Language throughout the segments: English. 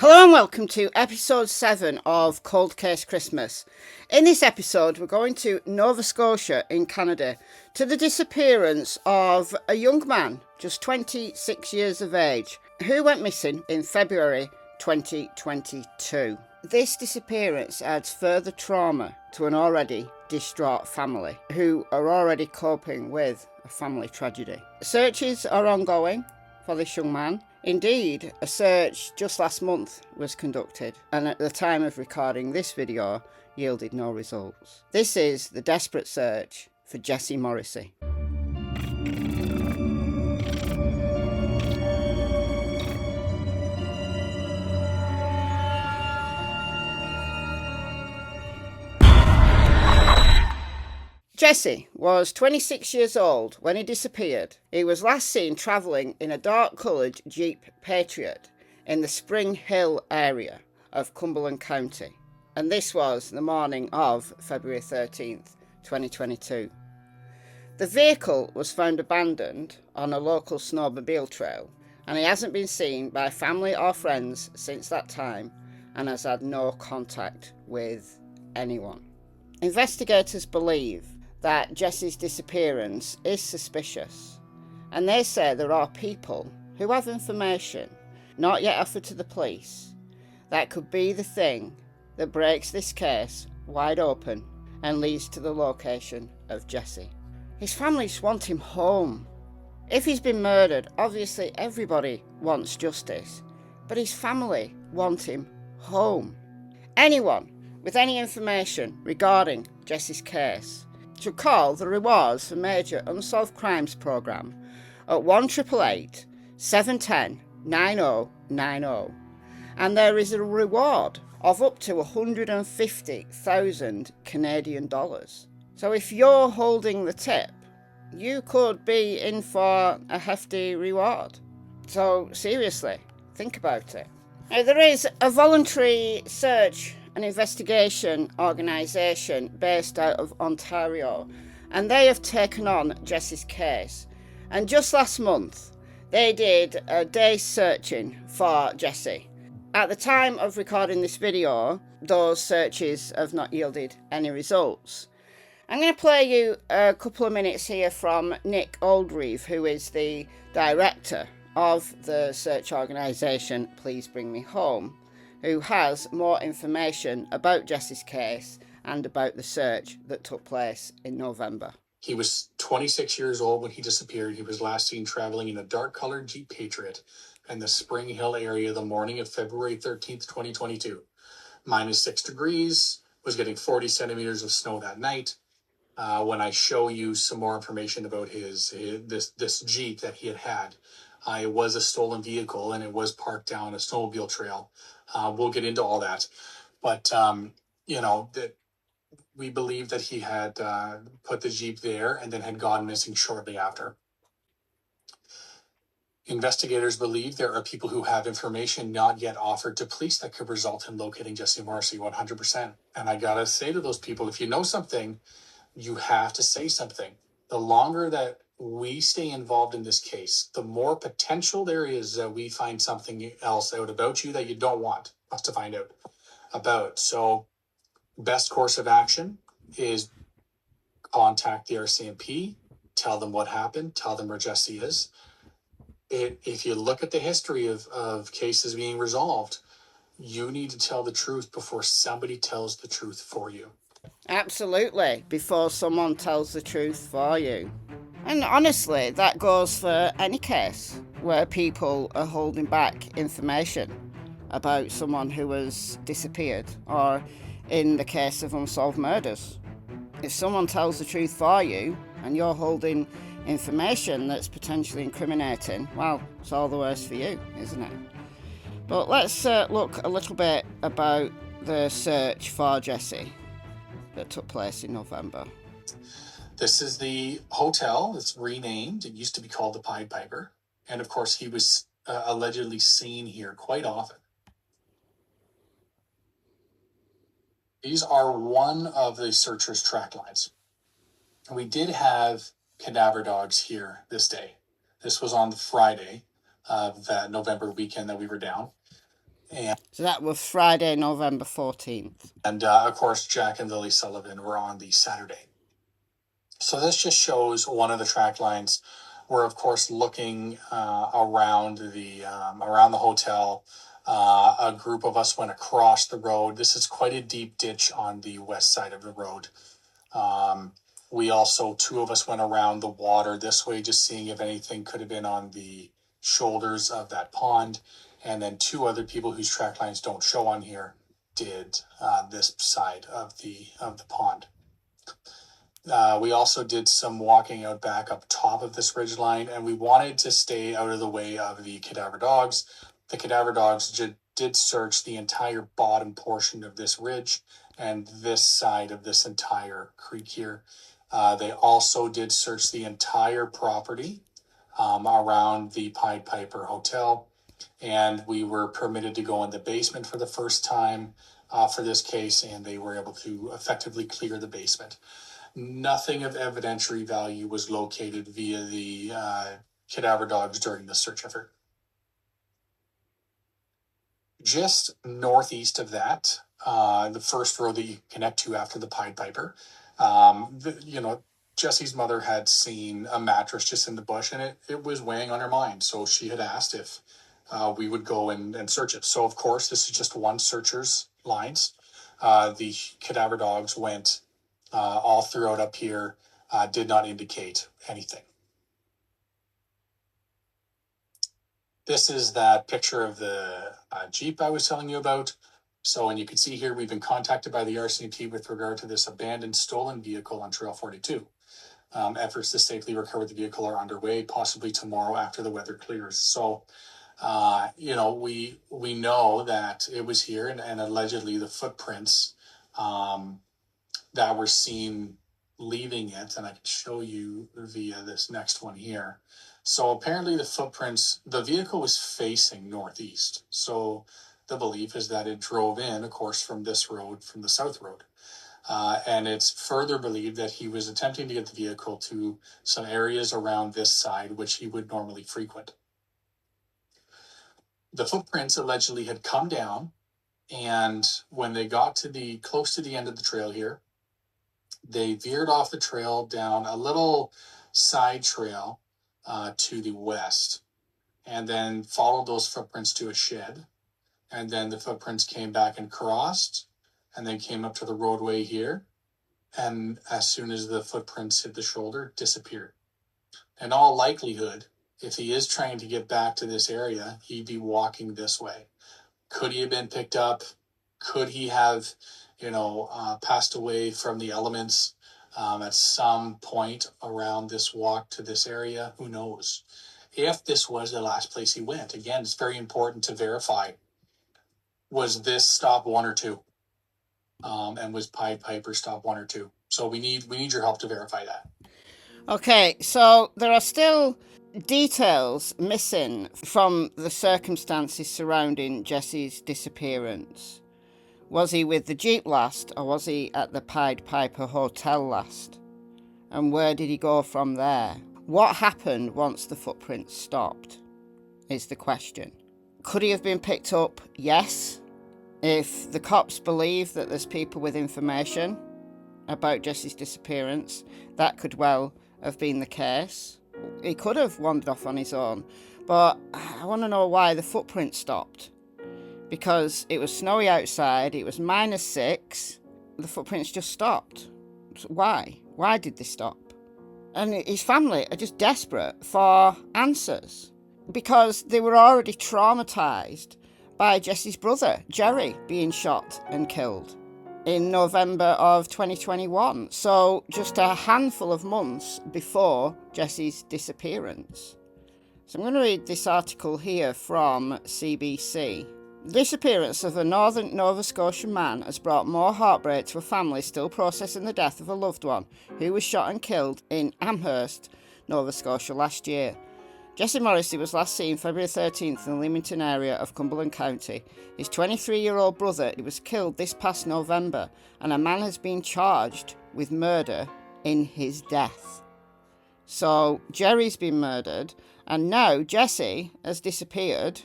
Hello and welcome to episode 7 of Cold Case Christmas. In this episode, we're going to Nova Scotia in Canada to the disappearance of a young man, just 26 years of age, who went missing in February 2022. This disappearance adds further trauma to an already distraught family who are already coping with a family tragedy. Searches are ongoing for this young man. Indeed, a search just last month was conducted, and at the time of recording this video, yielded no results. This is the desperate search for Jessie Morrissey. Jessie was 26 years old when he disappeared. He was last seen travelling in a dark-coloured Jeep Patriot in the Spring Hill area of Cumberland County, and this was the morning of February 13th, 2022. The vehicle was found abandoned on a local snowmobile trail, and he hasn't been seen by family or friends since that time and has had no contact with anyone. Investigators believe that Jessie's disappearance is suspicious, and they say there are people who have information not yet offered to the police that could be the thing that breaks this case wide open and leads to the location of Jessie. His family just want him home. If he's been murdered, obviously everybody wants justice, but his family want him home. Anyone with any information regarding Jessie's case should call the Rewards for Major Unsolved Crimes programme at 1888 710 9090, and there is a reward of up to 150,000 Canadian dollars. So if you're holding the tip, you could be in for a hefty reward. So seriously, think about it. Now, there is a voluntary search an investigation organisation based out of Ontario, and they have taken on Jessie's case. And just last month, they did a day's searching for Jessie. At the time of recording this video, those searches have not yielded any results. I'm going to play you a couple of minutes here from Nick Oldreeve, who is the director of the search organisation Please Bring Me Home, who has more information about Jessie's case and about the search that took place in November. He was 26 years old when he disappeared. He was last seen traveling in a dark-colored Jeep Patriot in the Spring Hill area the morning of February 13th, 2022. -6 degrees, was getting 40 centimeters of snow that night. When I show you some more information about this Jeep that he had, it was a stolen vehicle and it was parked down a snowmobile trail. We'll get into all that, but that we believe that he had put the Jeep there and then had gone missing shortly after. Investigators believe there are people who have information not yet offered to police that could result in locating Jessie Morrissey 100%. And I gotta say to those people, if you know something, you have to say something. The longer that we stay involved in this case, the more potential there is that we find something else out about you that you don't want us to find out about. So best course of action is contact the RCMP, tell them what happened, tell them where Jessie is. If you look at the history of cases being resolved, you need to tell the truth before somebody tells the truth for you. Absolutely, before someone tells the truth for you. And honestly, that goes for any case where people are holding back information about someone who has disappeared, or in the case of unsolved murders. If someone tells the truth for you and you're holding information that's potentially incriminating, well, it's all the worse for you, isn't it? But let's look a little bit about the search for Jessie that took place in November. This is the hotel that's renamed. It used to be called the Pied Piper. And of course, he was allegedly seen here quite often. These are one of the searchers' track lines. We did have cadaver dogs here this day. This was on the Friday of that November weekend that we were down. And So that was Friday, November 14th. of course, Jack and Lily Sullivan were on the Saturday. So this just shows one of the track lines. We're of course looking around the hotel. A group of us went across the road. This is quite a deep ditch on the west side of the road. We also, two of us went around the water this way, just seeing if anything could have been on the shoulders of that pond. And then two other people whose track lines don't show on here did this side of the pond. We also did some walking out back up top of this ridge line, and we wanted to stay out of the way of the cadaver dogs. The cadaver dogs did search the entire bottom portion of this ridge and this side of this entire creek here. They also did search the entire property around the Pied Piper Hotel, and we were permitted to go in the basement for the first time for this case, and they were able to effectively clear the basement. Nothing of evidentiary value was located via the cadaver dogs during the search effort. Just northeast of that, the first road that you connect to after the Pied Piper, Jessie's mother had seen a mattress just in the bush, and it was weighing on her mind. So she had asked if we would go and search it. So of course, this is just one searcher's lines. The cadaver dogs went all throughout up here, did not indicate anything. This is that picture of the Jeep I was telling you about. So, and you can see here, we've been contacted by the RCMP with regard to this abandoned stolen vehicle on Trail 42. Efforts to safely recover the vehicle are underway, possibly tomorrow after the weather clears. So, we know that it was here, and allegedly the footprints that were seen leaving it, and I can show you via this next one here. So apparently the vehicle was facing northeast. So the belief is that it drove in, of course, from this road, from the south road. And it's further believed that he was attempting to get the vehicle to some areas around this side, which he would normally frequent. The footprints allegedly had come down, and when they got close to the end of the trail here, they veered off the trail down a little side trail to the west, and then followed those footprints to a shed. And then the footprints came back and crossed, and then came up to the roadway here. And as soon as the footprints hit the shoulder, disappeared. In all likelihood, if he is trying to get back to this area, he'd be walking this way. Could he have been picked up? Could he have, passed away from the elements at some point around this walk to this area? Who knows? If this was the last place he went, again, it's very important to verify. Was this stop 1 or 2? And was Pied Piper stop 1 or 2? So we need your help to verify that. Okay, so there are still details missing from the circumstances surrounding Jessie's disappearance. Was he with the Jeep last, or was he at the Pied Piper Hotel last? And where did he go from there? What happened once the footprints stopped, is the question. Could he have been picked up? Yes. If the cops believe that there's people with information about Jessie's disappearance, that could well have been the case. He could have wandered off on his own, but I want to know why the footprint stopped. Because it was snowy outside, it was -6, the footprints just stopped. So why? Why did they stop? And his family are just desperate for answers, because they were already traumatised by Jessie's brother, Jerry, being shot and killed in November of 2021. So just a handful of months before Jessie's disappearance. So I'm going to read this article here from CBC. The disappearance of a northern Nova Scotian man has brought more heartbreak to a family still processing the death of a loved one who was shot and killed in Amherst, Nova Scotia last year. Jessie Morrissey was last seen February 13th in the Leamington area of Cumberland County. His 23-year-old brother was killed this past November, and a man has been charged with murder in his death. So Jerry's been murdered, and now Jessie has disappeared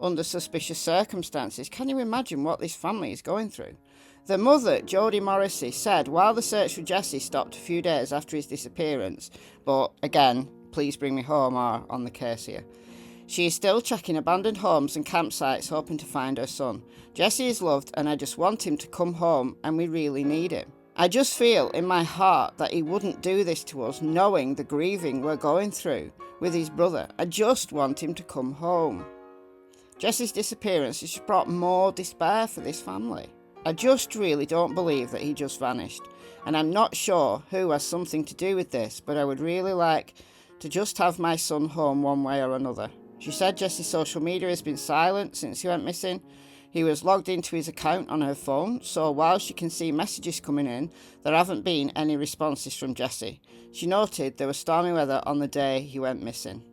under suspicious circumstances. Can you imagine what this family is going through? The mother, Jessie Morrissey, said while the search for Jessie stopped a few days after his disappearance, but again, please bring me home are on the case here. She is still checking abandoned homes and campsites hoping to find her son. Jessie is loved and I just want him to come home and we really need him. I just feel in my heart that he wouldn't do this to us knowing the grieving we're going through with his brother. I just want him to come home. Jessie's disappearance has brought more despair for this family. I just really don't believe that he just vanished. And I'm not sure who has something to do with this, but I would really like to just have my son home one way or another. She said Jessie's social media has been silent since he went missing. He was logged into his account on her phone, so while she can see messages coming in, there haven't been any responses from Jessie. She noted there was stormy weather on the day he went missing.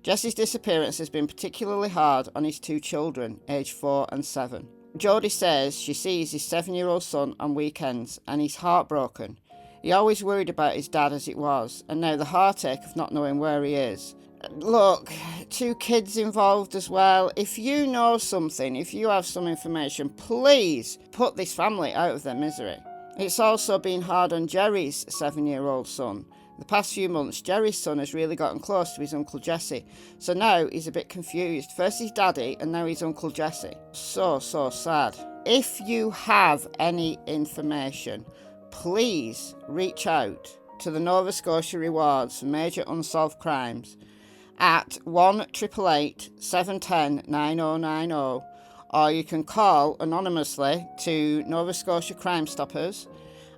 Jessie's disappearance has been particularly hard on his two children, aged 4 and 7. Jodie says she sees his 7-year-old son on weekends and he's heartbroken. He always worried about his dad as it was, and now the heartache of not knowing where he is. Look, 2 kids involved as well. If you know something, if you have some information, please put this family out of their misery. It's also been hard on Jerry's 7-year-old son. The past few months, Jerry's son has really gotten close to his Uncle Jesse, so now he's a bit confused. First his daddy, and now his Uncle Jesse. So sad. If you have any information, please reach out to the Nova Scotia Rewards for Major Unsolved Crimes at 1-888-710-9090, or you can call anonymously to Nova Scotia Crime Stoppers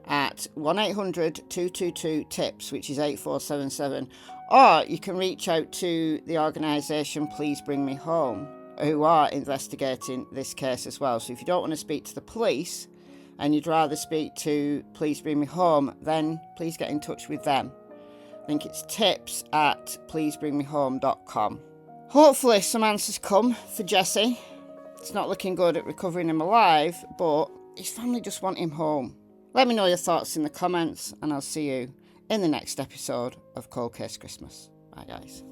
at 1-800-222-TIPS, which is 8477, or you can reach out to the organisation Please Bring Me Home, who are investigating this case as well. So if you don't want to speak to the police and you'd rather speak to Please Bring Me Home, then please get in touch with them. I think it's tips at pleasebringmehome.com. Hopefully some answers come for Jesse. It's not looking good at recovering him alive, but his family just want him home. Let me know your thoughts in the comments, and I'll see you in the next episode of Cold Case Christmas. Bye, guys.